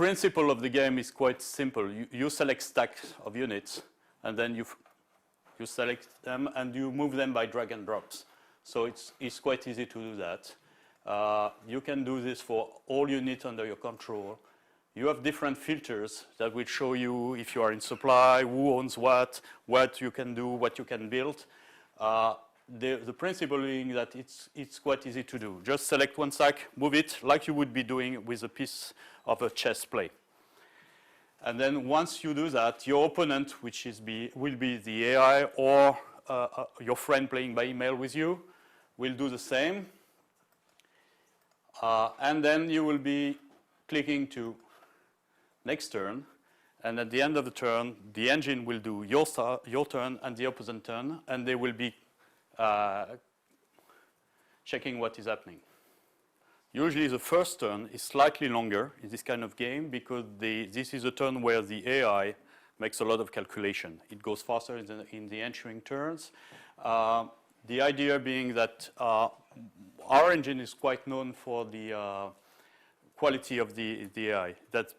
principle of the game is quite simple. You select stacks of units, and then you select them, and you move them by drag and drops. So it's quite easy to do that. You can do this for all units under your control. You have different filters that will show you if you are in supply, who owns what you can do, what you can build. The principle being that it's quite easy to do. Just select one stack, move it like you would be doing with a piece of a chess play. And then once you do that, your opponent, which will be the AI or your friend playing by email with you, will do the same. And then you will be clicking to next turn. And at the end of the turn, the engine will do your turn and the opposite turn, and they will be checking what is happening. Usually the first turn is slightly longer in this kind of game because this is a turn where the AI makes a lot of calculation. It goes faster in the ensuing turns. The idea being that our engine is quite known for the quality of the AI. That's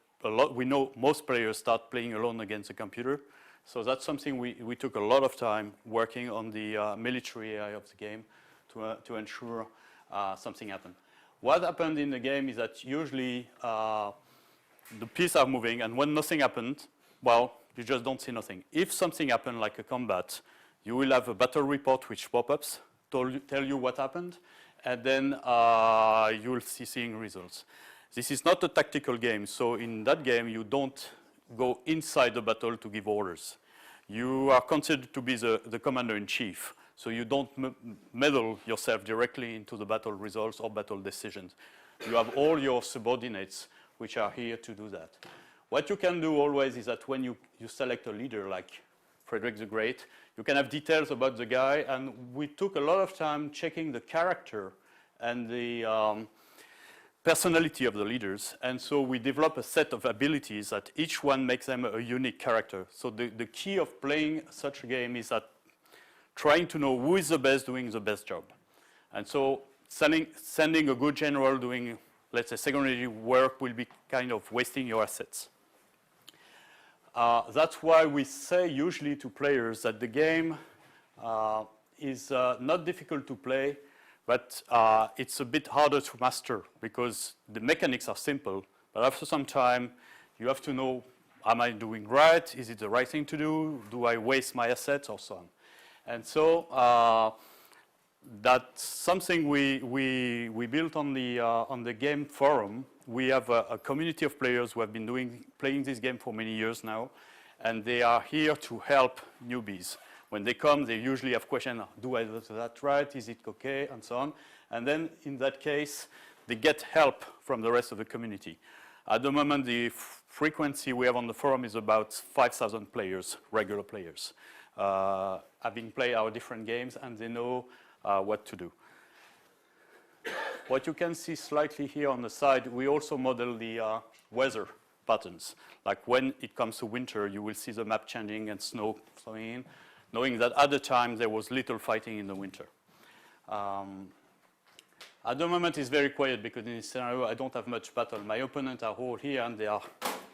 we know most players start playing alone against a computer. So that's something we took a lot of time working on the military AI of the game to ensure something happened. What happened in the game is that usually the pieces are moving, and when nothing happened, well, you just don't see nothing. If something happened, like a combat, you will have a battle report which pop-ups, tell you what happened, and then you will see seeing results. This is not a tactical game, so in that game you don't go inside the battle to give orders. You are considered to be the commander-in-chief, so you don't meddle yourself directly into the battle results or battle decisions. You have all your subordinates which are here to do that. What you can do always is that when you select a leader like Frederick the Great, you can have details about the guy, and we took a lot of time checking the character and the personality of the leaders, and so we develop a set of abilities that each one makes them a unique character. So the key of playing such a game is that trying to know who is the best doing the best job. And so sending a good general doing, let's say, secondary work will be kind of wasting your assets. That's why we say usually to players that the game is not difficult to play, but it's a bit harder to master because the mechanics are simple. But after some time, you have to know, am I doing right? Is it the right thing to do? Do I waste my assets or so on? And so that's something we built on the game forum. We have a community of players who have been playing this game for many years now, and they are here to help newbies. When they come, they usually have questions, do I do that right? Is it okay? And so on. And then in that case, they get help from the rest of the community. At the moment, the frequency we have on the forum is about 5,000 players, regular players, having played our different games, and they know what to do. What you can see slightly here on the side, we also model the weather patterns. Like when it comes to winter, you will see the map changing and snow flowing in, knowing that at the time there was little fighting in the winter. At the moment it's very quiet because in this scenario I don't have much battle. My opponents are all here and they are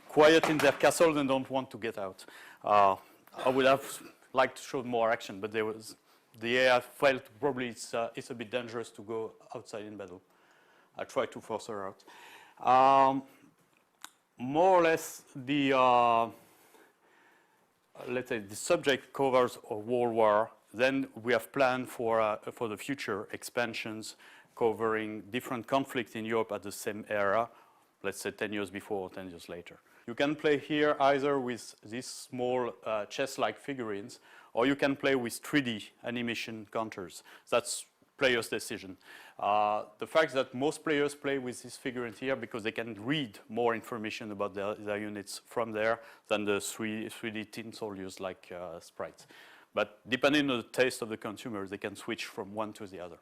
quiet in their castles and don't want to get out. I would have liked to show more action, but the AI felt probably it's a bit dangerous to go outside in battle. I tried to force her out. More or less let's say the subject covers a world war. Then we have planned for the future expansions covering different conflicts in Europe at the same era, let's say 10 years before or 10 years later. You can play here either with these small chess-like figurines, or you can play with 3D animation counters. That's players' decision. The fact that most players play with these figurines here because they can read more information about their units from there than the 3D tin soldiers like sprites. But depending on the taste of the consumer, they can switch from one to the other.